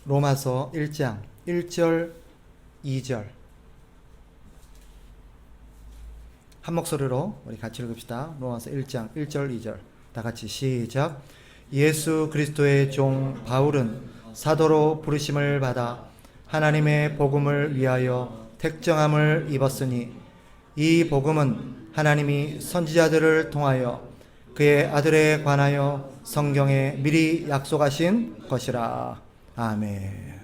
로마서 1장 1절 2절 한 목소리로 우리 같이 읽읍시다. 로마서 1장 1절 2절 다 같이 시작. 예수 그리스도의 종 바울은 사도로 부르심을 받아 하나님의 복음을 위하여 택정함을 입었으니 이 복음은 하나님이 선지자들을 통하여 그의 아들에 관하여 성경에 미리 약속하신 것이라. 아멘.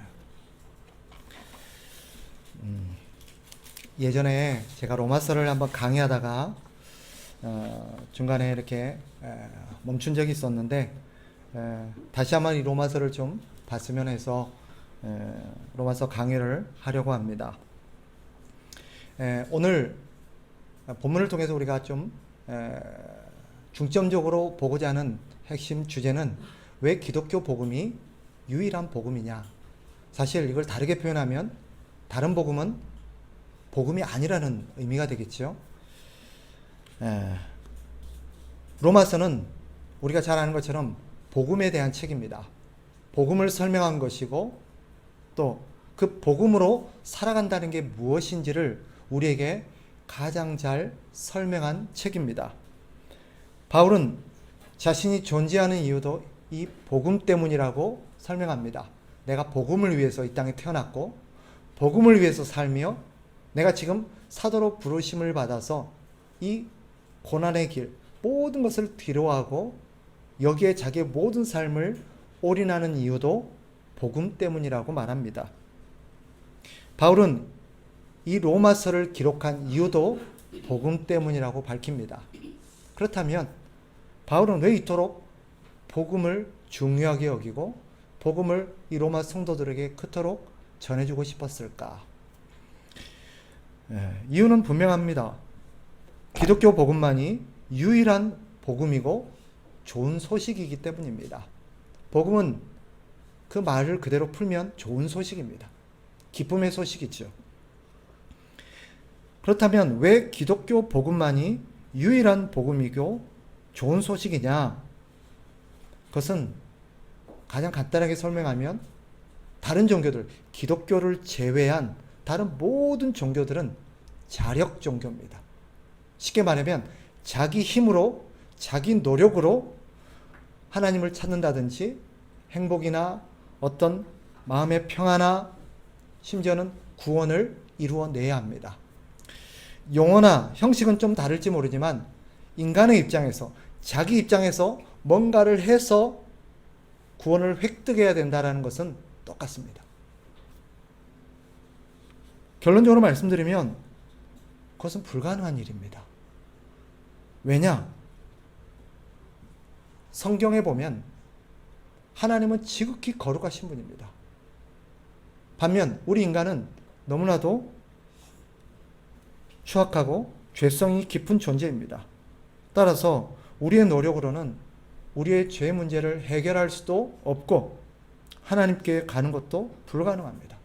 예전에 제가 로마서를 한번 강의하다가 중간에 이렇게 멈춘 적이 있었는데 다시 한번 이 로마서를 좀 봤으면 해서 로마서 강의를 하려고 합니다. 오늘 본문을 통해서 우리가 좀 중점적으로 보고자 하는 핵심 주제는 왜 기독교 복음이 유일한 복음이냐. 사실 이걸 다르게 표현하면 다른 복음은 복음이 아니라는 의미가 되겠죠. 로마서는 우리가 잘 아는 것처럼 복음에 대한 책입니다. 복음을 설명한 것이고 또 그 복음으로 살아간다는 게 무엇인지를 우리에게 가장 잘 설명한 책입니다. 바울은 자신이 존재하는 이유도 이 복음 때문이라고 설명합니다. 내가 복음을 위해서 이 땅에 태어났고 복음을 위해서 살며 내가 지금 사도로 부르심을 받아서 이 고난의 길 모든 것을 뒤로하고 여기에 자기의 모든 삶을 올인하는 이유도 복음 때문이라고 말합니다. 바울은 이 로마서를 기록한 이유도 복음 때문이라고 밝힙니다. 그렇다면 바울은 왜 이토록 복음을 중요하게 여기고 복음을 이 로마 성도들에게 그토록 전해주고 싶었을까? 이유는 분명합니다. 기독교 복음만이 유일한 복음이고 좋은 소식이기 때문입니다. 복음은 그 말을 그대로 풀면 좋은 소식입니다. 기쁨의 소식이죠. 그렇다면 왜 기독교 복음만이 유일한 복음이고 좋은 소식이냐? 그것은 가장 간단하게 설명하면 다른 종교들, 기독교를 제외한 다른 모든 종교들은 자력 종교입니다. 쉽게 말하면 자기 힘으로, 자기 노력으로 하나님을 찾는다든지 행복이나 어떤 마음의 평화나 심지어는 구원을 이루어내야 합니다. 용어나 형식은 좀 다를지 모르지만 인간의 입장에서, 자기 입장에서 뭔가를 해서 구원을 획득해야 된다는 것은 똑같습니다. 결론적으로 말씀드리면 그것은 불가능한 일입니다. 왜냐? 성경에 보면 하나님은 지극히 거룩하신 분입니다. 반면 우리 인간은 너무나도 추악하고 죄성이 깊은 존재입니다. 따라서 우리의 노력으로는 우리의 죄 문제를 해결할 수도 없고 하나님께 가는 것도 불가능합니다.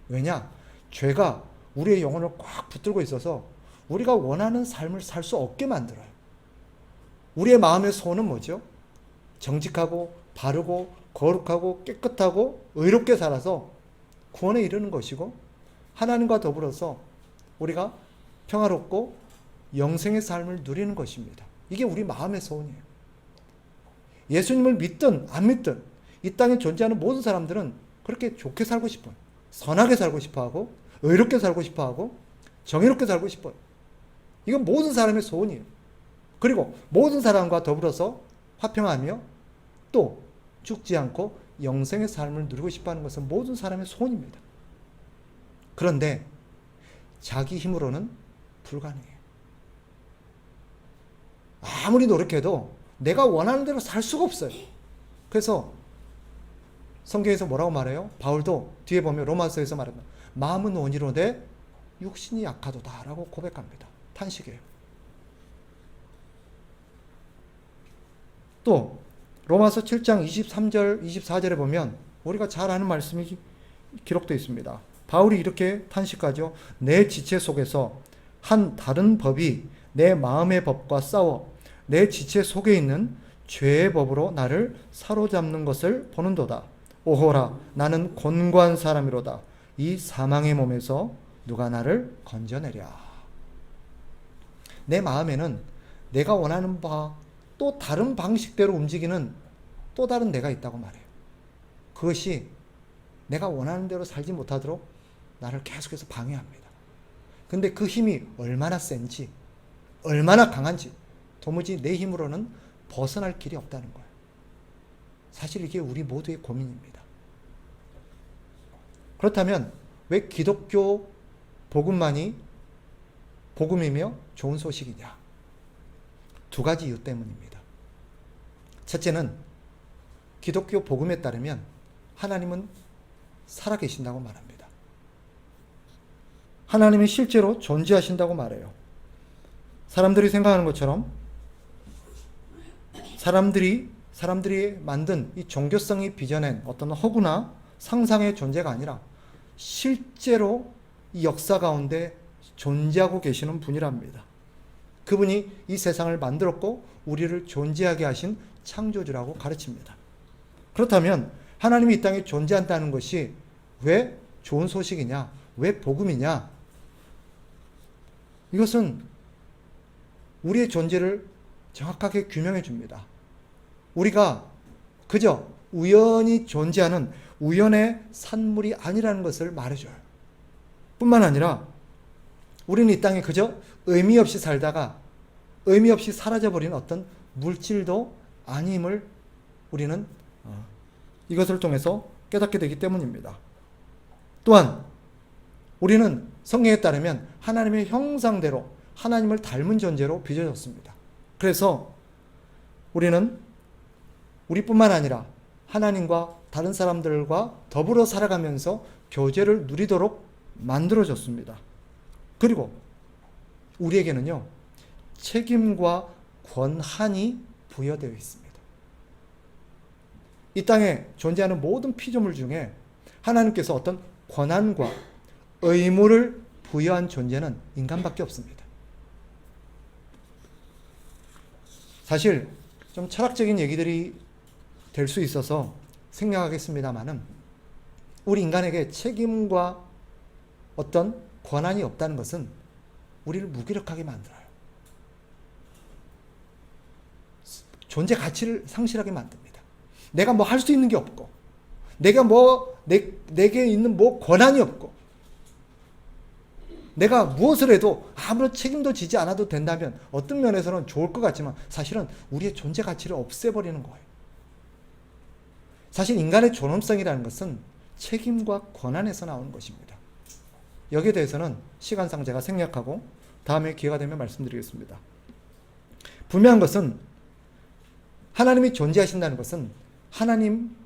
왜냐? 죄가 우리의 영혼을 꽉 붙들고 있어서 우리가 원하는 삶을 살 수 없게 만들어요. 우리의 마음의 소원은 뭐죠? 정직하고 바르고 거룩하고 깨끗하고 의롭게 살아서 구원에 이르는 것이고 하나님과 더불어서 우리가 평화롭고 영생의 삶을 누리는 것입니다. 이게 우리 마음의 소원이에요. 예수님을 믿든 안 믿든 이 땅에 존재하는 모든 사람들은 그렇게 좋게 살고 싶어요. 선하게 살고 싶어하고 의롭게 살고 싶어하고 정의롭게 살고 싶어요. 이건 모든 사람의 소원이에요. 그리고 모든 사람과 더불어서 화평하며 또 죽지 않고 영생의 삶을 누리고 싶어하는 것은 모든 사람의 소원입니다. 그런데 자기 힘으로는 불가능해요. 아무리 노력해도 내가 원하는 대로 살 수가 없어요. 그래서 성경에서 뭐라고 말해요? 바울도 뒤에 보면 로마서에서 말합니다. 마음은 온이로되 육신이 약하도다 라고 고백합니다. 탄식이에요. 또 로마서 7장 23절 24절에 보면 우리가 잘 아는 말씀이 기록되어 있습니다. 바울이 이렇게 탄식하죠. 내 지체 속에서 한 다른 법이 내 마음의 법과 싸워 내 지체 속에 있는 죄의 법으로 나를 사로잡는 것을 보는도다. 오호라 나는 곤고한 사람이로다. 이 사망의 몸에서 누가 나를 건져내랴. 내 마음에는 내가 원하는 바 또 다른 방식대로 움직이는 또 다른 내가 있다고 말해요. 그것이 내가 원하는 대로 살지 못하도록 나를 계속해서 방해합니다. 근데 그 힘이 얼마나 센지, 얼마나 강한지 도무지 내 힘으로는 벗어날 길이 없다는 거예요. 사실 이게 우리 모두의 고민입니다. 그렇다면 왜 기독교 복음만이 복음이며 좋은 소식이냐? 두 가지 이유 때문입니다. 첫째는 기독교 복음에 따르면 하나님은 살아계신다고 말합니다. 하나님이 실제로 존재하신다고 말해요. 사람들이 생각하는 것처럼 사람들이 만든 이 종교성이 빚어낸 어떤 허구나 상상의 존재가 아니라 실제로 이 역사 가운데 존재하고 계시는 분이랍니다. 그분이 이 세상을 만들었고 우리를 존재하게 하신 창조주라고 가르칩니다. 그렇다면 하나님이 이 땅에 존재한다는 것이 왜 좋은 소식이냐? 왜 복음이냐? 이것은 우리의 존재를 정확하게 규명해 줍니다. 우리가 그저 우연히 존재하는 우연의 산물이 아니라는 것을 말해줘요. 뿐만 아니라 우리는 이 땅에 그저 의미 없이 살다가 의미 없이 사라져버린 어떤 물질도 아님을 우리는 이것을 통해서 깨닫게 되기 때문입니다. 또한 우리는 성경에 따르면 하나님의 형상대로 하나님을 닮은 존재로 빚어졌습니다. 그래서 우리는 우리뿐만 아니라 하나님과 다른 사람들과 더불어 살아가면서 교제를 누리도록 만들어졌습니다. 그리고 우리에게는요, 책임과 권한이 부여되어 있습니다. 이 땅에 존재하는 모든 피조물 중에 하나님께서 어떤 권한과 의무를 부여한 존재는 인간밖에 없습니다. 사실 좀 철학적인 얘기들이 될 수 있어서 생략하겠습니다만은 우리 인간에게 책임과 어떤 권한이 없다는 것은 우리를 무기력하게 만들어요. 존재 가치를 상실하게 만듭니다. 내가 뭐 할 수 있는 게 없고, 내가 내게 있는 권한이 없고, 내가 무엇을 해도 아무런 책임도 지지 않아도 된다면 어떤 면에서는 좋을 것 같지만 사실은 우리의 존재 가치를 없애버리는 거예요. 사실 인간의 존엄성이라는 것은 책임과 권한에서 나오는 것입니다. 여기에 대해서는 시간상 제가 생략하고 다음에 기회가 되면 말씀드리겠습니다. 분명한 것은 하나님이 존재하신다는 것은 하나님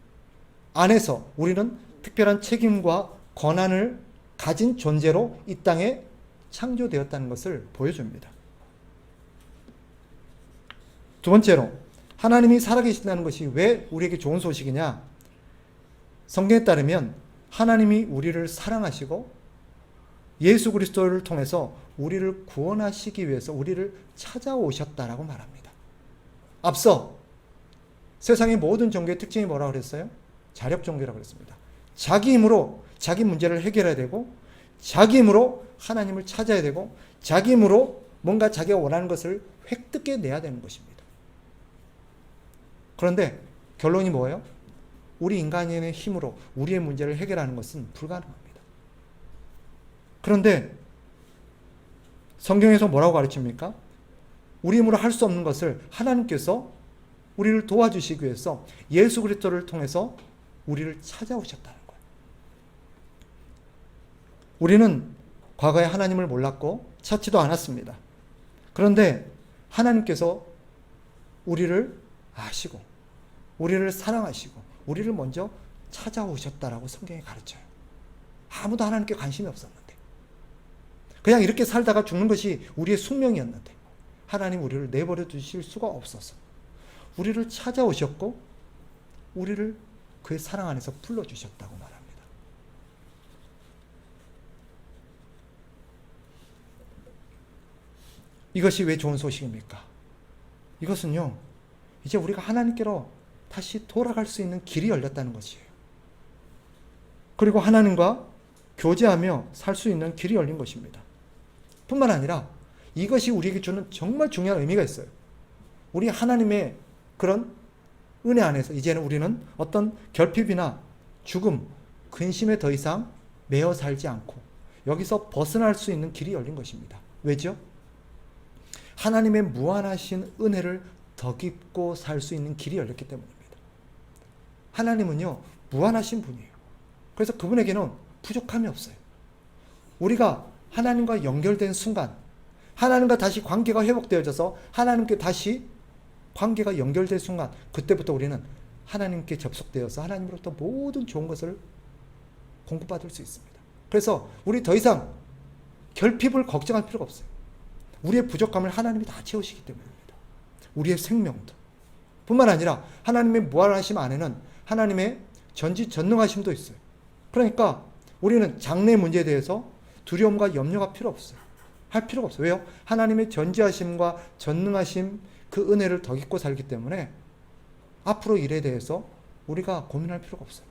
안에서 우리는 특별한 책임과 권한을 가진 존재로 이 땅에 창조되었다는 것을 보여줍니다. 두 번째로 하나님이 살아계신다는 것이 왜 우리에게 좋은 소식이냐? 성경에 따르면 하나님이 우리를 사랑하시고 예수 그리스도를 통해서 우리를 구원하시기 위해서 우리를 찾아오셨다라고 말합니다. 앞서 세상의 모든 종교의 특징이 뭐라고 그랬어요? 자력 종교라고 그랬습니다. 자기 힘으로 자기 문제를 해결해야 되고 자기 힘으로 하나님을 찾아야 되고 자기 힘으로 뭔가 자기가 원하는 것을 획득해내야 되는 것입니다. 그런데 결론이 뭐예요? 우리 인간의 힘으로 우리의 문제를 해결하는 것은 불가능합니다. 그런데 성경에서 뭐라고 가르칩니까? 우리 힘으로 할 수 없는 것을 하나님께서 우리를 도와주시기 위해서 예수 그리스도를 통해서 우리를 찾아오셨다는 거예요. 우리는 과거에 하나님을 몰랐고 찾지도 않았습니다. 그런데 하나님께서 우리를 아시고 우리를 사랑하시고 우리를 먼저 찾아오셨다라고 성경이 가르쳐요. 아무도 하나님께 관심이 없었는데 그냥 이렇게 살다가 죽는 것이 우리의 숙명이었는데 하나님 우리를 내버려 두실 수가 없어서 우리를 찾아오셨고 우리를 그의 사랑 안에서 불러주셨다고 말합니다. 이것이 왜 좋은 소식입니까? 이것은요, 이제 우리가 하나님께로 다시 돌아갈 수 있는 길이 열렸다는 것이에요. 그리고 하나님과 교제하며 살 수 있는 길이 열린 것입니다. 뿐만 아니라 이것이 우리에게 주는 정말 중요한 의미가 있어요. 우리 하나님의 그런 은혜 안에서 이제는 우리는 어떤 결핍이나 죽음, 근심에 더 이상 매여 살지 않고 여기서 벗어날 수 있는 길이 열린 것입니다. 왜죠? 하나님의 무한하신 은혜를 덧입고 살 수 있는 길이 열렸기 때문입니다. 하나님은요, 무한하신 분이에요. 그래서 그분에게는 부족함이 없어요. 우리가 하나님과 연결된 순간, 하나님과 다시 관계가 회복되어져서 하나님께 다시 관계가 연결된 순간, 그때부터 우리는 하나님께 접속되어서 하나님으로부터 모든 좋은 것을 공급받을 수 있습니다. 그래서 우리 더 이상 결핍을 걱정할 필요가 없어요. 우리의 부족함을 하나님이 다 채우시기 때문입니다. 우리의 생명도. 뿐만 아니라 하나님의 무한하심 안에는 하나님의 전지전능하심도 있어요. 그러니까 우리는 장래 문제에 대해서 두려움과 염려가 필요 없어요. 할 필요가 없어요. 왜요? 하나님의 전지하심과 전능하심 그 은혜를 덧입고 살기 때문에 앞으로 일에 대해서 우리가 고민할 필요가 없어요.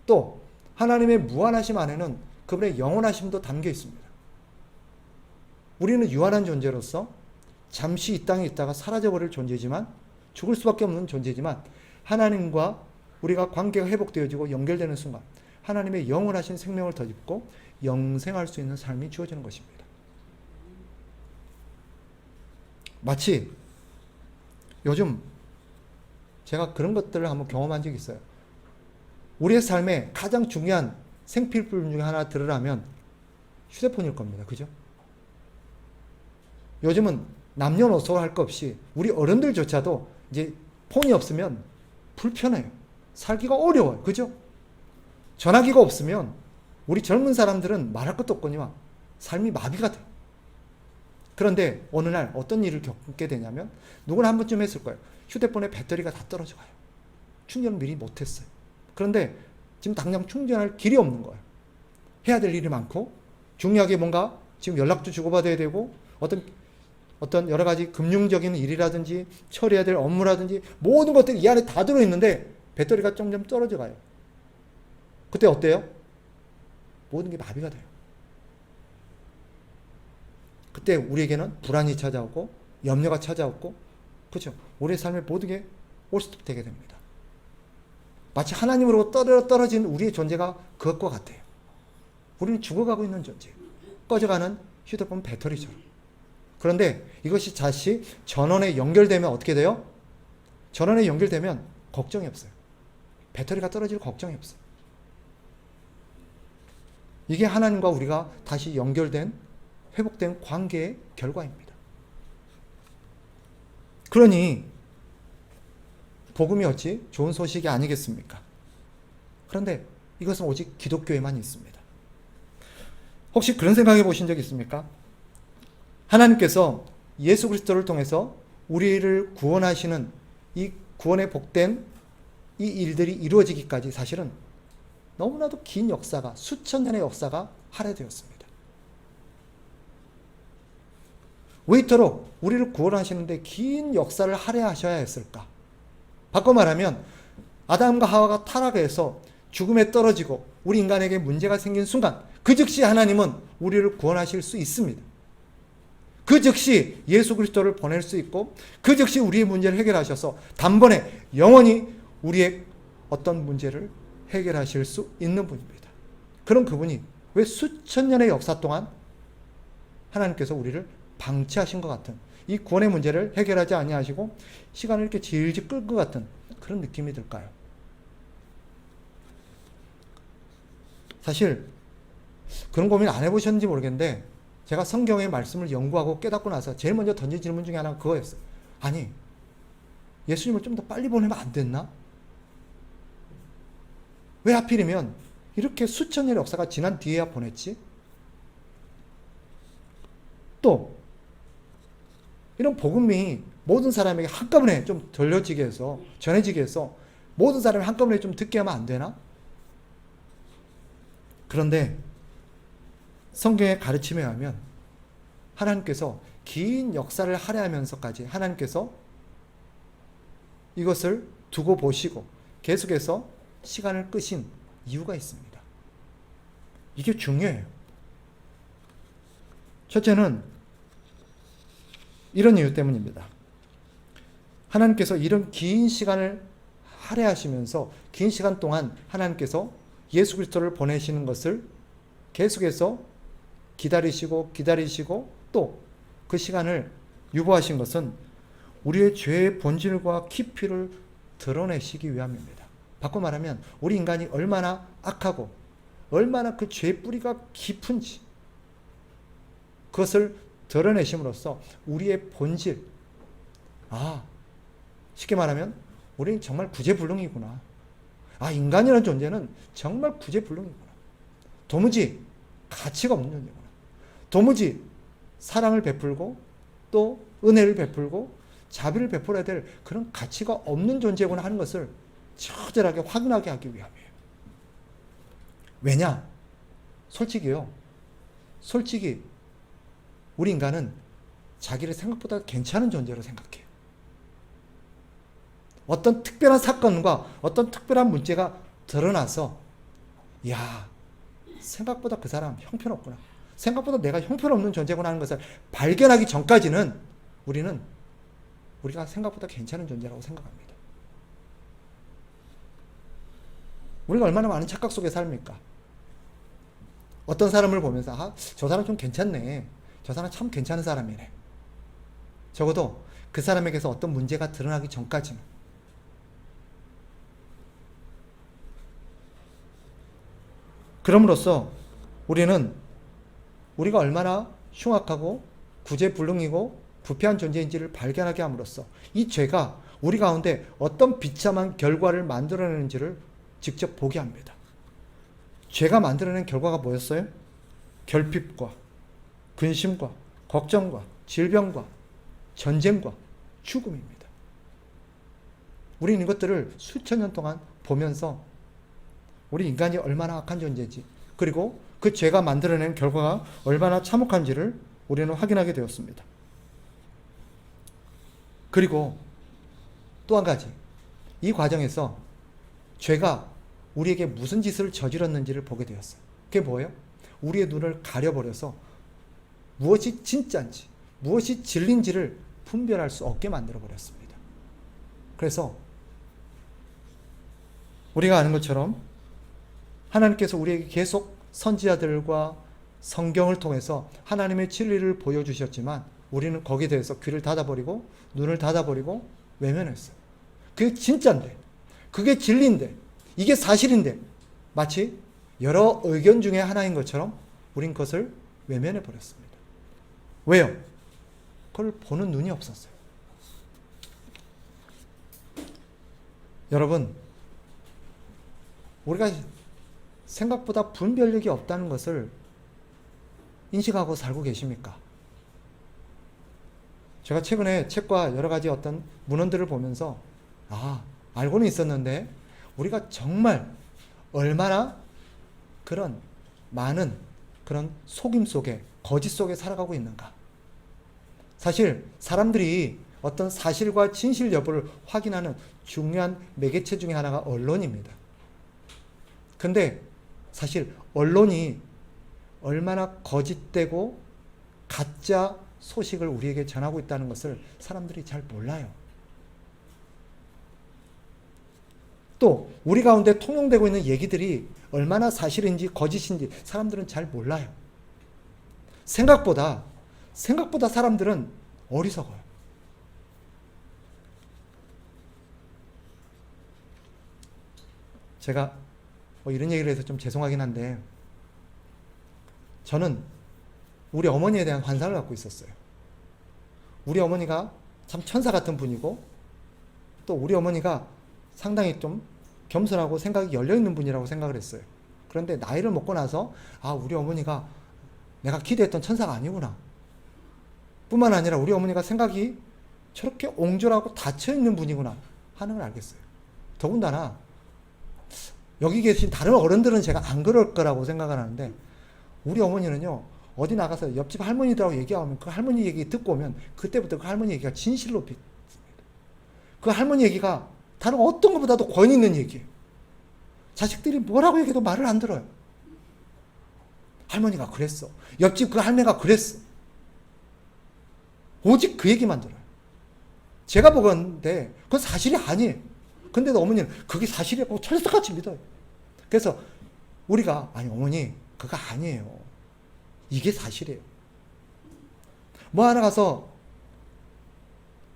또 하나님의 무한하심 안에는 그분의 영원하심도 담겨 있습니다. 우리는 유한한 존재로서 잠시 이 땅에 있다가 사라져버릴 존재지만, 죽을 수밖에 없는 존재지만, 하나님과 우리가 관계가 회복되어지고 연결되는 순간 하나님의 영원하신 생명을 덧입고 영생할 수 있는 삶이 주어지는 것입니다. 마치 요즘 제가 그런 것들을 한번 경험한 적이 있어요. 우리의 삶에 가장 중요한 생필품 중에 하나 들으라면 휴대폰일 겁니다. 그죠? 요즘은 남녀노소 할 것 없이 우리 어른들조차도 이제 폰이 없으면 불편해요. 살기가 어려워요. 그죠? 전화기가 없으면 우리 젊은 사람들은 말할 것도 없거니와 삶이 마비가 돼요. 그런데 어느 날 어떤 일을 겪게 되냐면, 누구나 한 번쯤 했을 거예요. 휴대폰의 배터리가 다 떨어져 가요. 충전을 미리 못했어요. 그런데 지금 당장 충전할 길이 없는 거예요. 해야 될 일이 많고, 중요하게 뭔가 지금 연락도 주고받아야 되고, 어떤 여러 가지 금융적인 일이라든지 처리해야 될 업무라든지 모든 것들이 이 안에 다 들어있는데 배터리가 점점 떨어져 가요. 그때 어때요? 모든 게 마비가 돼요. 그때 우리에게는 불안이 찾아오고 염려가 찾아오고, 그렇죠? 우리의 삶의 모든 게 올스톱되게 됩니다. 마치 하나님으로 떨어진 우리의 존재가 그것과 같아요. 우리는 죽어가고 있는 존재, 꺼져가는 휴대폰 배터리처럼. 그런데 이것이 다시 전원에 연결되면 어떻게 돼요? 전원에 연결되면 걱정이 없어요. 배터리가 떨어질 걱정이 없어요. 이게 하나님과 우리가 다시 연결된, 회복된 관계의 결과입니다. 그러니 복음이 어찌 좋은 소식이 아니겠습니까? 그런데 이것은 오직 기독교에만 있습니다. 혹시 그런 생각해 보신 적 있습니까? 하나님께서 예수 그리스도를 통해서 우리를 구원하시는 이 구원에 복된 이 일들이 이루어지기까지 사실은 너무나도 긴 역사가, 수천 년의 역사가 할애되었습니다. 왜 이토록 우리를 구원하시는데 긴 역사를 할애하셔야 했을까? 바꿔 말하면 아담과 하와가 타락해서 죽음에 떨어지고 우리 인간에게 문제가 생긴 순간 그 즉시 하나님은 우리를 구원하실 수 있습니다. 그 즉시 예수 그리스도를 보낼 수 있고, 그 즉시 우리의 문제를 해결하셔서 단번에 영원히 우리의 어떤 문제를 해결하실 수 있는 분입니다. 그런 그분이 왜 수천 년의 역사 동안 하나님께서 우리를 방치하신 것 같은, 이 구원의 문제를 해결하지 아니하시고 시간을 이렇게 질질 끌 것 같은 그런 느낌이 들까요? 사실 그런 고민 안 해보셨는지 모르겠는데, 제가 성경의 말씀을 연구하고 깨닫고 나서 제일 먼저 던진 질문 중에 하나가 그거였어요. 아니, 예수님을 좀 더 빨리 보내면 안 됐나? 왜 하필이면 이렇게 수천 년의 역사가 지난 뒤에야 보냈지? 또 이런 복음이 모든 사람에게 한꺼번에 좀 들려지게 해서, 전해지게 해서 모든 사람이 한꺼번에 좀 듣게 하면 안 되나? 그런데 성경의 가르침에 의하면 하나님께서 긴 역사를 할애하면서까지 하나님께서 이것을 두고 보시고 계속해서 시간을 끄신 이유가 있습니다. 이게 중요해요. 첫째는 이런 이유 때문입니다. 하나님께서 이런 긴 시간을 할애하시면서 긴 시간 동안 하나님께서 예수 그리스도를 보내시는 것을 계속해서 기다리시고 또 그 시간을 유보하신 것은 우리의 죄의 본질과 깊이를 드러내시기 위함입니다. 바꿔 말하면 우리 인간이 얼마나 악하고 얼마나 그 죄의 뿌리가 깊은지 그것을 드러내심으로써 우리의 본질, 쉽게 말하면 우리는 정말 구제불능이구나. 인간이라는 존재는 정말 구제불능이구나. 도무지 가치가 없는 존재구나. 도무지 사랑을 베풀고 또 은혜를 베풀고 자비를 베풀어야 될 그런 가치가 없는 존재구나 하는 것을 처절하게 확인하게 하기 위함이에요. 왜냐? 솔직히 우리 인간은 자기를 생각보다 괜찮은 존재로 생각해요. 어떤 특별한 사건과 어떤 특별한 문제가 드러나서 생각보다 그 사람 형편없구나. 생각보다 내가 형편없는 존재구나 하는 것을 발견하기 전까지는 우리가 생각보다 괜찮은 존재라고 생각합니다. 우리가 얼마나 많은 착각 속에 삽니까? 어떤 사람을 보면서 저 사람 좀 괜찮네. 저 사람 참 괜찮은 사람이네. 적어도 그 사람에게서 어떤 문제가 드러나기 전까지는. 그럼으로써 우리가 얼마나 흉악하고 구제불능이고 부패한 존재인지를 발견하게 함으로써 이 죄가 우리 가운데 어떤 비참한 결과를 만들어내는지를 직접 보게 합니다. 죄가 만들어낸 결과가 뭐였어요? 결핍과 근심과 걱정과 질병과 전쟁과 죽음입니다. 우리는 이것들을 수천 년 동안 보면서 우리 인간이 얼마나 악한 존재인지 그리고 그 죄가 만들어낸 결과가 얼마나 참혹한지를 우리는 확인하게 되었습니다. 그리고 또 한 가지, 이 과정에서 죄가 우리에게 무슨 짓을 저질렀는지를 보게 되었어요. 그게 뭐예요? 우리의 눈을 가려버려서 무엇이 진짜인지 무엇이 진리인지를 분별할 수 없게 만들어버렸습니다. 그래서 우리가 아는 것처럼 하나님께서 우리에게 계속 선지자들과 성경을 통해서 하나님의 진리를 보여주셨지만 우리는 거기에 대해서 귀를 닫아버리고 눈을 닫아버리고 외면했어요. 그게 진짜인데, 그게 진리인데, 이게 사실인데 마치 여러 의견 중에 하나인 것처럼 우린 그것을 외면해버렸습니다. 왜요? 그걸 보는 눈이 없었어요. 여러분, 우리가 생각보다 분별력이 없다는 것을 인식하고 살고 계십니까? 제가 최근에 책과 여러 가지 어떤 문헌들을 보면서 알고는 있었는데 우리가 정말 얼마나 그런 많은 그런 속임 속에 거짓 속에 살아가고 있는가. 사실 사람들이 어떤 사실과 진실 여부를 확인하는 중요한 매개체 중에 하나가 언론입니다. 근데 사실 언론이 얼마나 거짓되고 가짜 소식을 우리에게 전하고 있다는 것을 사람들이 잘 몰라요. 또 우리 가운데 통용되고 있는 얘기들이 얼마나 사실인지 거짓인지 사람들은 잘 몰라요. 생각보다 사람들은 어리석어요. 제가 이런 얘기를 해서 좀 죄송하긴 한데 저는 우리 어머니에 대한 환상을 갖고 있었어요. 우리 어머니가 참 천사 같은 분이고 또 우리 어머니가 상당히 좀 겸손하고 생각이 열려있는 분이라고 생각을 했어요. 그런데 나이를 먹고 나서 우리 어머니가 내가 기대했던 천사가 아니구나. 뿐만 아니라 우리 어머니가 생각이 저렇게 옹졸하고 닫혀있는 분이구나 하는 걸 알겠어요. 더군다나 여기 계신 다른 어른들은 제가 안 그럴 거라고 생각을 하는데 우리 어머니는요, 어디 나가서 옆집 할머니들하고 얘기하면 그 할머니 얘기 듣고 오면 그때부터 그 할머니 얘기가 진실로 믿습니다. 그 할머니 얘기가 다른 어떤 것보다도 권위 있는 얘기예요. 자식들이 뭐라고 얘기해도 말을 안 들어요. 할머니가 그랬어. 옆집 그 할매가 그랬어. 오직 그 얘기만 들어요. 제가 보건데 그건 사실이 아니에요. 근데도 어머니는 그게 사실이라고 철석같이 믿어요. 그래서 우리가 아니 어머니 그거 아니에요. 이게 사실이에요. 뭐 하나 가서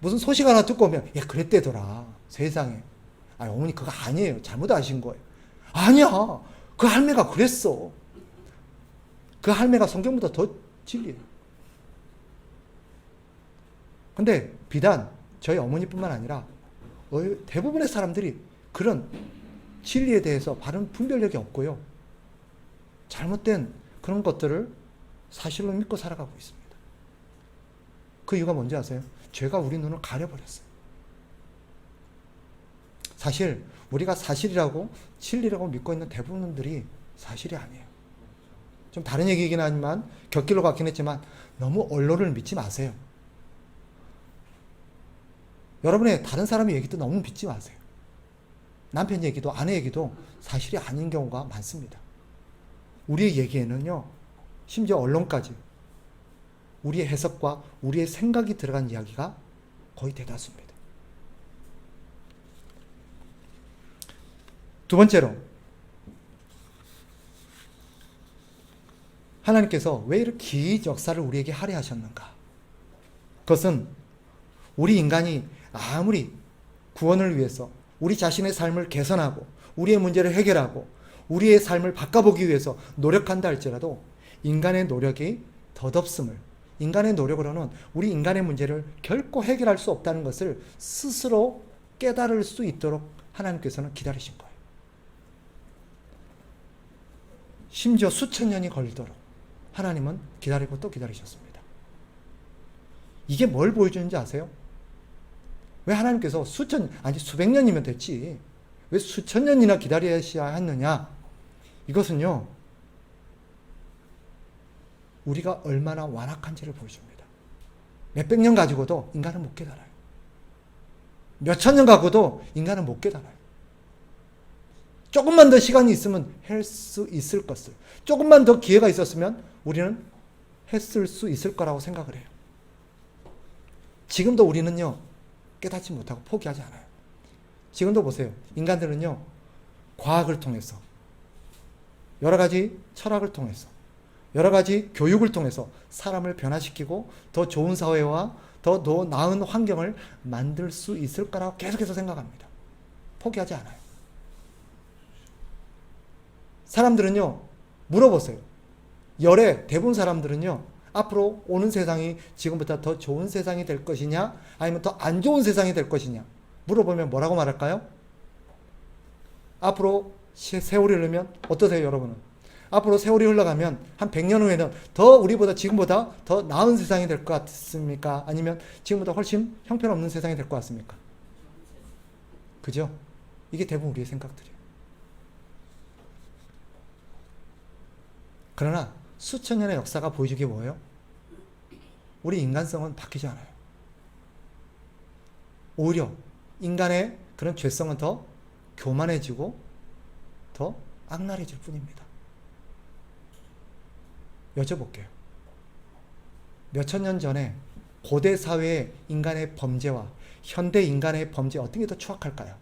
무슨 소식 하나 듣고 오면 야 그랬대더라. 세상에. 아니 어머니 그거 아니에요. 잘못 아신 거예요. 아니야. 그 할매가 그랬어. 그 할매가 성경보다 더 진리예요. 근데 비단 저희 어머니뿐만 아니라 대부분의 사람들이 그런 진리에 대해서 바른 분별력이 없고요. 잘못된 그런 것들을 사실로 믿고 살아가고 있습니다. 그 이유가 뭔지 아세요? 죄가 우리 눈을 가려버렸어요. 사실 우리가 사실이라고 진리라고 믿고 있는 대부분들이 사실이 아니에요. 좀 다른 얘기이긴 하지만 곁길로 갔긴 했지만 너무 언론을 믿지 마세요. 여러분의 다른 사람의 얘기도 너무 믿지 마세요. 남편 얘기도 아내 얘기도 사실이 아닌 경우가 많습니다. 우리의 얘기에는요, 심지어 언론까지 우리의 해석과 우리의 생각이 들어간 이야기가 거의 대다수입니다. 두 번째로, 하나님께서 왜 이렇게 긴 역사를 우리에게 하려 하셨는가? 그것은 우리 인간이 아무리 구원을 위해서 우리 자신의 삶을 개선하고 우리의 문제를 해결하고 우리의 삶을 바꿔보기 위해서 노력한다 할지라도 인간의 노력이 덧없음을, 인간의 노력으로는 우리 인간의 문제를 결코 해결할 수 없다는 것을 스스로 깨달을 수 있도록 하나님께서는 기다리신 거예요. 심지어 수천 년이 걸리도록 하나님은 기다리고 또 기다리셨습니다. 이게 뭘 보여주는지 아세요? 왜 하나님께서 수백 년이면 됐지. 왜 수천 년이나 기다려야 했느냐? 이것은요, 우리가 얼마나 완악한지를 보여줍니다. 몇백 년 가지고도 인간은 못 깨달아요. 몇천 년 가고도 인간은 못 깨달아요. 조금만 더 시간이 있으면 할 수 있을 것을, 조금만 더 기회가 있었으면 우리는 했을 수 있을 거라고 생각을 해요. 지금도 우리는요, 깨닫지 못하고 포기하지 않아요. 지금도 보세요. 인간들은요, 과학을 통해서, 여러 가지 철학을 통해서, 여러 가지 교육을 통해서 사람을 변화시키고 더 좋은 사회와 더 나은 환경을 만들 수 있을 거라고 계속해서 생각합니다. 포기하지 않아요. 사람들은요, 물어보세요. 대부분 사람들은요, 앞으로 오는 세상이 지금보다 더 좋은 세상이 될 것이냐, 아니면 더 안 좋은 세상이 될 것이냐 물어보면 뭐라고 말할까요? 앞으로 세월이 흐르면 어떠세요, 여러분은? 앞으로 세월이 흘러가면 한 100년 후에는 지금보다 더 나은 세상이 될 것 같습니까? 아니면 지금보다 훨씬 형편없는 세상이 될 것 같습니까? 그죠? 이게 대부분 우리의 생각들이에요. 그러나 수천 년의 역사가 보여주기 뭐예요? 우리 인간성은 바뀌지 않아요. 오히려 인간의 그런 죄성은 더 교만해지고 더 악랄해질 뿐입니다. 여쭤볼게요. 몇천 년 전에 고대 사회의 인간의 범죄와 현대 인간의 범죄 어떤 게 더 추악할까요?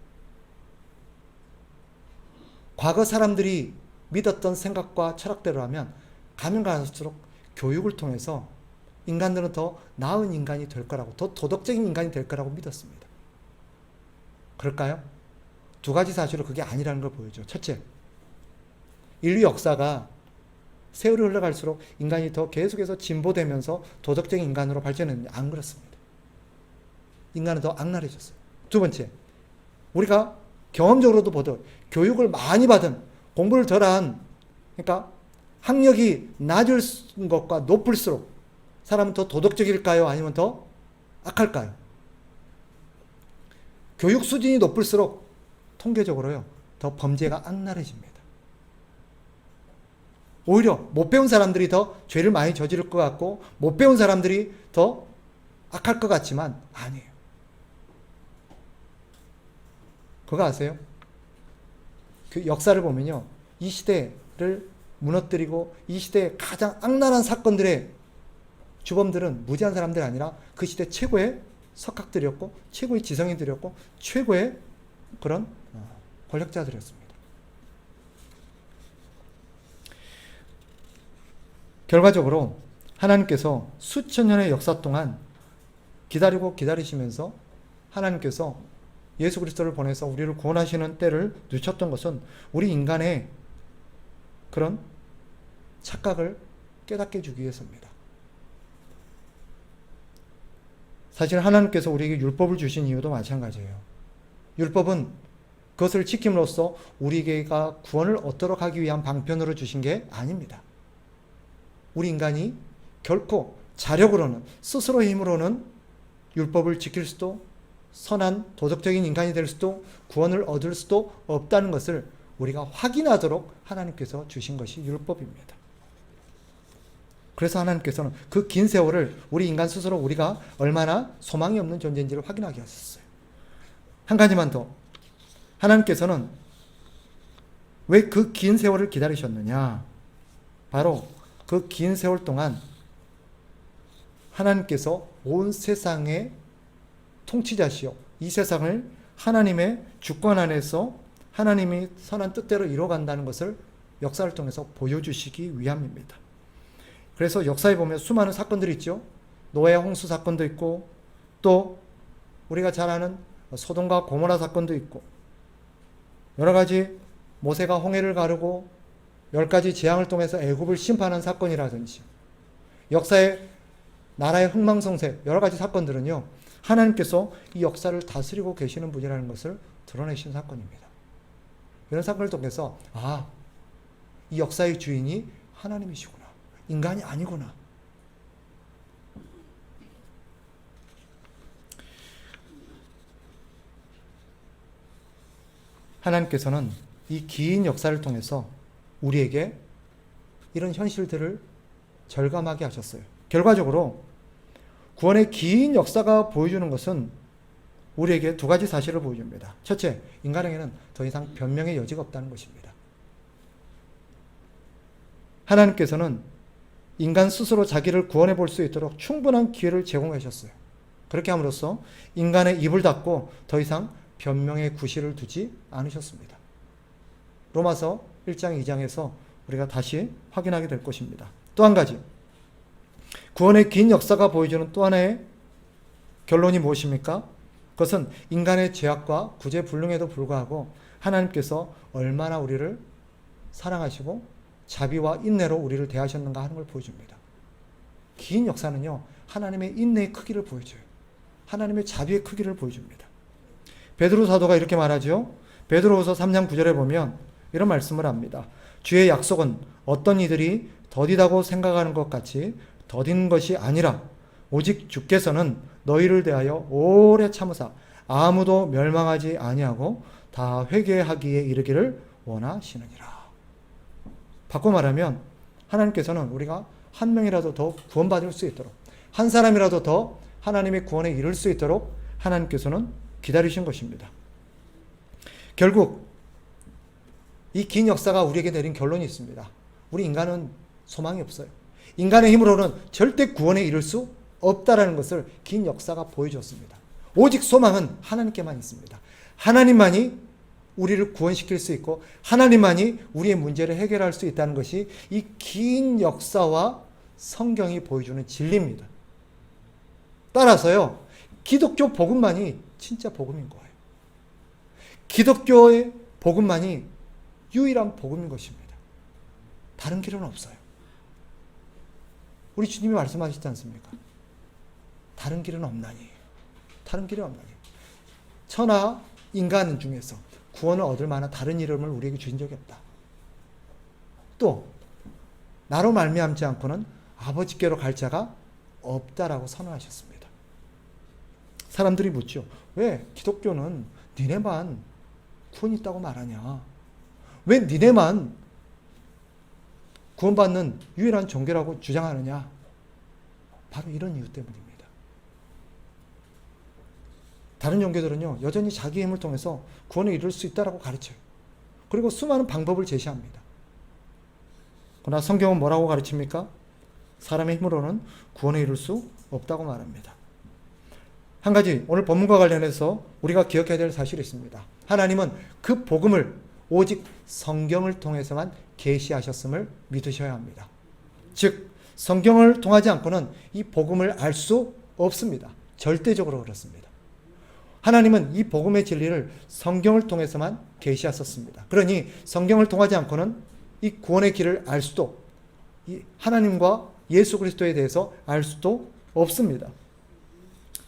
과거 사람들이 믿었던 생각과 철학대로라면 가면 갈수록 교육을 통해서 인간들은 더 나은 인간이 될 거라고, 더 도덕적인 인간이 될 거라고 믿었습니다. 그럴까요? 두 가지 사실로 그게 아니라는 걸 보여줘. 첫째, 인류 역사가 세월이 흘러갈수록 인간이 더 계속해서 진보되면서 도덕적인 인간으로 발전했는데 안 그렇습니다. 인간은 더 악랄해졌어요. 두 번째, 우리가 경험적으로도 보듯 교육을 많이 받은, 공부를 덜한, 그러니까 학력이 낮을 것과 높을수록 사람은 더 도덕적일까요? 아니면 더 악할까요? 교육 수준이 높을수록 통계적으로요, 더 범죄가 악랄해집니다. 오히려 못 배운 사람들이 더 죄를 많이 저지를 것 같고 못 배운 사람들이 더 악할 것 같지만 아니에요. 그거 아세요? 그 역사를 보면요, 이 시대를 무너뜨리고 이 시대의 가장 악랄한 사건들의 주범들은 무지한 사람들이 아니라 그 시대 최고의 석학들이었고 최고의 지성인들이었고 최고의 그런 권력자들이었습니다. 결과적으로 하나님께서 수천 년의 역사 동안 기다리고 기다리시면서 하나님께서 예수 그리스도를 보내서 우리를 구원하시는 때를 늦췄던 것은 우리 인간의 그런 착각을 깨닫게 해주기 위해서입니다. 사실 하나님께서 우리에게 율법을 주신 이유도 마찬가지예요. 율법은 그것을 지킴으로써 우리에게가 구원을 얻도록 하기 위한 방편으로 주신 게 아닙니다. 우리 인간이 결코 자력으로는 스스로의 힘으로는 율법을 지킬 수도 선한 도덕적인 인간이 될 수도 구원을 얻을 수도 없다는 것을 우리가 확인하도록 하나님께서 주신 것이 율법입니다. 그래서 하나님께서는 그 긴 세월을 우리 인간 스스로 우리가 얼마나 소망이 없는 존재인지를 확인하게 하셨어요. 한 가지만 더. 하나님께서는 왜 그 긴 세월을 기다리셨느냐? 바로 그 긴 세월 동안 하나님께서 온 세상의 통치자시요 이 세상을 하나님의 주권 안에서 하나님이 선한 뜻대로 이뤄간다는 것을 역사를 통해서 보여주시기 위함입니다. 그래서 역사에 보면 수많은 사건들이 있죠. 노아의 홍수 사건도 있고 또 우리가 잘 아는 소돔과 고모라 사건도 있고 여러 가지 모세가 홍해를 가르고 10가지 재앙을 통해서 애굽을 심판한 사건이라든지 역사의 나라의 흥망성쇠 여러 가지 사건들은요. 하나님께서 이 역사를 다스리고 계시는 분이라는 것을 드러내신 사건입니다. 이런 사건을 통해서 이 역사의 주인이 하나님이시구나. 인간이 아니구나. 하나님께서는 이 긴 역사를 통해서 우리에게 이런 현실들을 절감하게 하셨어요. 결과적으로 구원의 긴 역사가 보여주는 것은 우리에게 두 가지 사실을 보여줍니다. 첫째, 인간에게는 더 이상 변명의 여지가 없다는 것입니다. 하나님께서는 인간 스스로 자기를 구원해 볼 수 있도록 충분한 기회를 제공하셨어요. 그렇게 함으로써 인간의 입을 닫고 더 이상 변명의 구실을 두지 않으셨습니다. 로마서 1장 2장에서 우리가 다시 확인하게 될 것입니다. 또 한 가지, 구원의 긴 역사가 보여주는 또 하나의 결론이 무엇입니까? 그것은 인간의 죄악과 구제불능에도 불구하고 하나님께서 얼마나 우리를 사랑하시고 자비와 인내로 우리를 대하셨는가 하는 걸 보여줍니다. 긴 역사는요, 하나님의 인내의 크기를 보여줘요. 하나님의 자비의 크기를 보여줍니다. 베드로 사도가 이렇게 말하죠. 베드로후서 3장 9절에 보면 이런 말씀을 합니다. 주의 약속은 어떤 이들이 더디다고 생각하는 것 같이 더딘 것이 아니라 오직 주께서는 너희를 대하여 오래 참으사 아무도 멸망하지 아니하고 다 회개하기에 이르기를 원하시느니라. 바꿔 말하면 하나님께서는 우리가 한 명이라도 더 구원받을 수 있도록 한 사람이라도 더 하나님의 구원에 이를 수 있도록 하나님께서는 기다리신 것입니다. 결국 이 긴 역사가 우리에게 내린 결론이 있습니다. 우리 인간은 소망이 없어요. 인간의 힘으로는 절대 구원에 이를 수 없다라는 것을 긴 역사가 보여줬습니다. 오직 소망은 하나님께만 있습니다. 하나님만이 우리를 구원시킬 수 있고 하나님만이 우리의 문제를 해결할 수 있다는 것이 이 긴 역사와 성경이 보여주는 진리입니다. 따라서요, 기독교 복음만이 진짜 복음인 거예요. 기독교의 복음만이 유일한 복음인 것입니다. 다른 길은 없어요. 우리 주님이 말씀하시지 않습니까? 다른 길은 없나니. 다른 길은 없나니. 천하 인간 중에서 구원을 얻을 만한 다른 이름을 우리에게 주신 적이 없다. 또 나로 말미암지 않고는 아버지께로 갈 자가 없다라고 선언하셨습니다. 사람들이 묻죠. 왜 기독교는 니네만 구원 있다고 말하냐? 왜 니네만 구원받는 유일한 종교라고 주장하느냐? 바로 이런 이유 때문입니다. 다른 종교들은요, 여전히 자기 힘을 통해서 구원에 이룰 수 있다라고 가르쳐요. 그리고 수많은 방법을 제시합니다. 그러나 성경은 뭐라고 가르칩니까? 사람의 힘으로는 구원에 이룰 수 없다고 말합니다. 한 가지 오늘 본문과 관련해서 우리가 기억해야 될 사실이 있습니다. 하나님은 그 복음을 오직 성경을 통해서만 계시하셨음을 믿으셔야 합니다. 즉 성경을 통하지 않고는 이 복음을 알 수 없습니다. 절대적으로 그렇습니다. 하나님은 이 복음의 진리를 성경을 통해서만 계시하셨습니다. 그러니 성경을 통하지 않고는 이 구원의 길을 알 수도, 이 하나님과 예수 그리스도에 대해서 알 수도 없습니다.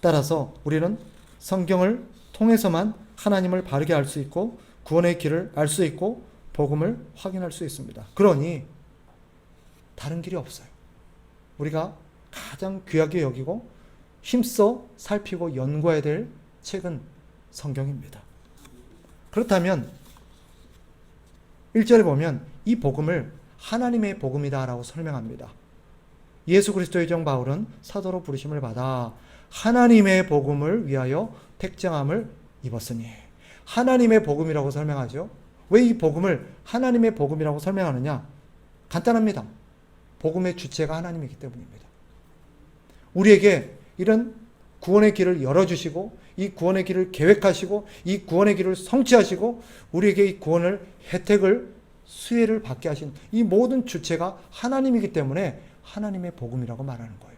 따라서 우리는 성경을 통해서만 하나님을 바르게 알 수 있고 구원의 길을 알 수 있고 복음을 확인할 수 있습니다. 그러니 다른 길이 없어요. 우리가 가장 귀하게 여기고 힘써 살피고 연구해야 될 책은 성경입니다. 그렇다면 1절에 보면 이 복음을 하나님의 복음이다라고 설명합니다. 예수 그리스도의 종 바울은 사도로 부르심을 받아 하나님의 복음을 위하여 택정함을 입었으니, 하나님의 복음이라고 설명하죠. 왜 이 복음을 하나님의 복음이라고 설명하느냐? 간단합니다. 복음의 주체가 하나님이기 때문입니다. 우리에게 이런 구원의 길을 열어주시고 이 구원의 길을 계획하시고 이 구원의 길을 성취하시고 우리에게 이 구원을 혜택을 수혜를 받게 하신 이 모든 주체가 하나님이기 때문에 하나님의 복음이라고 말하는 거예요.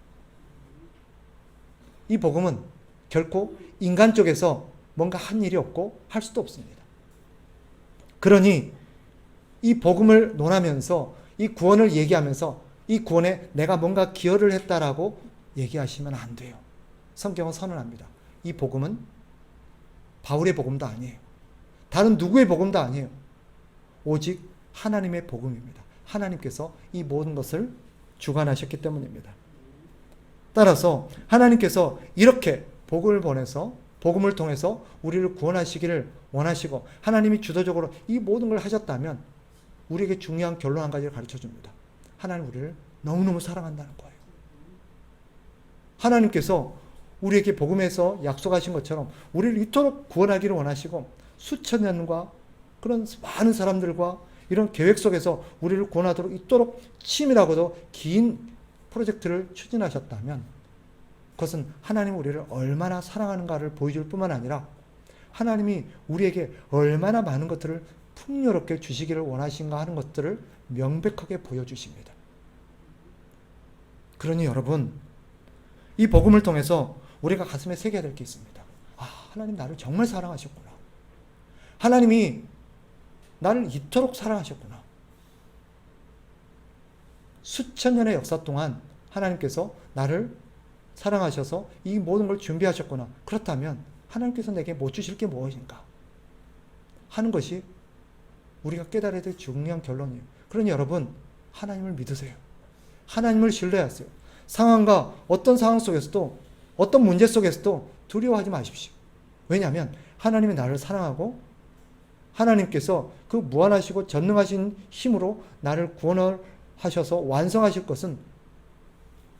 이 복음은 결코 인간 쪽에서 뭔가 한 일이 없고 할 수도 없습니다. 그러니 이 복음을 논하면서 이 구원을 얘기하면서 이 구원에 내가 뭔가 기여를 했다라고 얘기하시면 안 돼요. 성경은 선언합니다. 이 복음은 바울의 복음도 아니에요. 다른 누구의 복음도 아니에요. 오직 하나님의 복음입니다. 하나님께서 이 모든 것을 주관하셨기 때문입니다. 따라서 하나님께서 이렇게 복음을 보내서 복음을 통해서 우리를 구원하시기를 원하시고 하나님이 주도적으로 이 모든 걸 하셨다면 우리에게 중요한 결론 한 가지를 가르쳐 줍니다. 하나님 우리를 너무너무 사랑한다는 거예요. 하나님께서 우리에게 복음에서 약속하신 것처럼 우리를 이토록 구원하기를 원하시고 수천 년과 그런 많은 사람들과 이런 계획 속에서 우리를 구원하도록 이토록 치밀하고도 긴 프로젝트를 추진하셨다면 그것은 하나님이 우리를 얼마나 사랑하는가를 보여줄 뿐만 아니라 하나님이 우리에게 얼마나 많은 것들을 풍요롭게 주시기를 원하신가 하는 것들을 명백하게 보여주십니다. 그러니 여러분, 이 복음을 통해서 우리가 가슴에 새겨야 될 게 있습니다. 아, 하나님 나를 정말 사랑하셨구나. 하나님이 나를 이토록 사랑하셨구나. 수천 년의 역사 동안 하나님께서 나를 사랑하셔서 이 모든 걸 준비하셨구나. 그렇다면 하나님께서 내게 못 주실 게 무엇인가 하는 것이 우리가 깨달아야 될 중요한 결론이에요. 그러니 여러분, 하나님을 믿으세요. 하나님을 신뢰하세요. 상황과 어떤 상황 속에서도 어떤 문제 속에서도 두려워하지 마십시오. 왜냐하면 하나님이 나를 사랑하고 하나님께서 그 무한하시고 전능하신 힘으로 나를 구원을 하셔서 완성하실 것은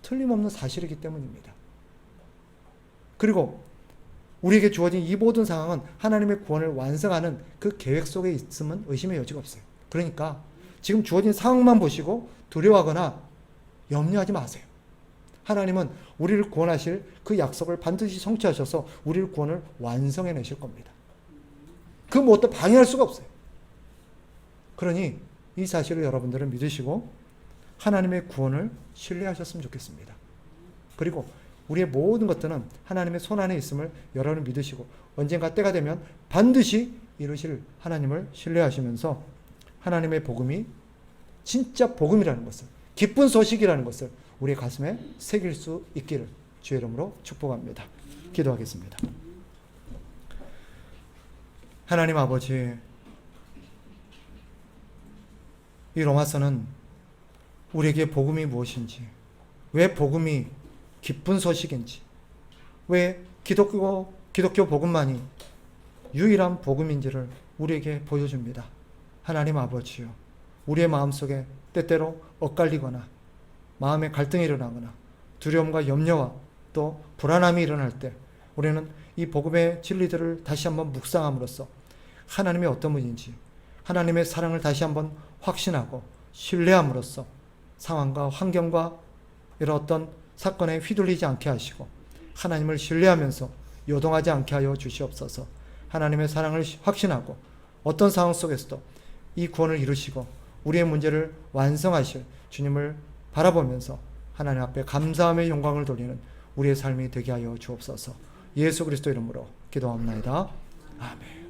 틀림없는 사실이기 때문입니다. 그리고 우리에게 주어진 이 모든 상황은 하나님의 구원을 완성하는 그 계획 속에 있음은 의심의 여지가 없어요. 그러니까 지금 주어진 상황만 보시고 두려워하거나 염려하지 마세요. 하나님은 우리를 구원하실 그 약속을 반드시 성취하셔서 우리를 구원을 완성해내실 겁니다. 그 무엇도 방해할 수가 없어요. 그러니 이 사실을 여러분들은 믿으시고 하나님의 구원을 신뢰하셨으면 좋겠습니다. 그리고 우리의 모든 것들은 하나님의 손안에 있음을 여러분 믿으시고 언젠가 때가 되면 반드시 이루실 하나님을 신뢰하시면서 하나님의 복음이 진짜 복음이라는 것을, 기쁜 소식이라는 것을 우리의 가슴에 새길 수 있기를 주의 이름으로 축복합니다. 기도하겠습니다. 하나님 아버지, 이 로마서는 우리에게 복음이 무엇인지, 왜 복음이 기쁜 소식인지, 왜 기독교 복음만이 유일한 복음인지를 우리에게 보여줍니다. 하나님 아버지요, 우리의 마음속에 때때로 엇갈리거나 마음에 갈등이 일어나거나 두려움과 염려와 또 불안함이 일어날 때 우리는 이 복음의 진리들을 다시 한번 묵상함으로써 하나님의 어떤 분인지 하나님의 사랑을 다시 한번 확신하고 신뢰함으로써 상황과 환경과 이런 어떤 사건에 휘둘리지 않게 하시고 하나님을 신뢰하면서 요동하지 않게 하여 주시옵소서. 하나님의 사랑을 확신하고 어떤 상황 속에서도 이 구원을 이루시고 우리의 문제를 완성하실 주님을 바라보면서 하나님 앞에 감사함의 영광을 돌리는 우리의 삶이 되게 하여 주옵소서. 예수 그리스도 이름으로 기도합니다. 아멘.